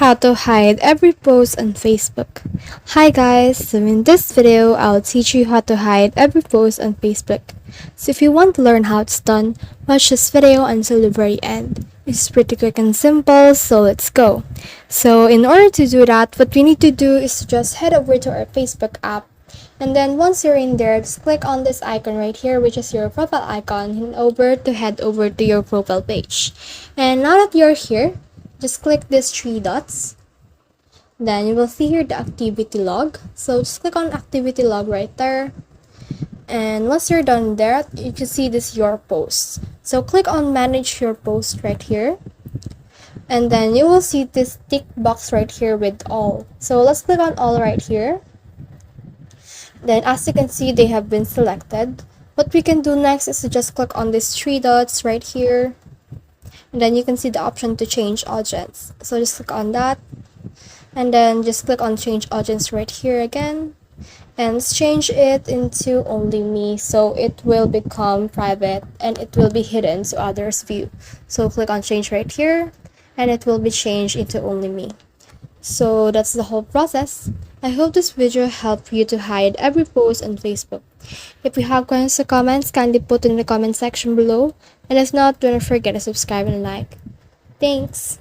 How to hide every post on Facebook. Hi guys, so in this video, I'll teach you how to hide every post on Facebook. So if you want to learn how it's done, watch this video until the very end. It's pretty quick and simple, so let's go. So in order to do that, what we need to do is to just head over to our Facebook app. And then once you're in there, just click on this icon right here, which is your profile icon, and head over to your profile page. And now that you're here, just click these three dots. Then you will see here the activity log. So just click on activity log right there. And once you're done there, you can see this your posts. So click on manage your post right here. And then you will see this tick box right here with all. So let's click on all right here. Then as you can see, they have been selected. What we can do next is to just click on these three dots right here. And then you can see the option to change audience. So just click on that. And then just click on change audience right here again. And let's change it into only me, so it will become private and it will be hidden so others view. So click on change right here and it will be changed into only me. So that's the whole process. I hope this video helped you to hide every post on Facebook. If you have questions or comments, kindly put in the comment section below. And if not, don't forget to subscribe and like. Thanks!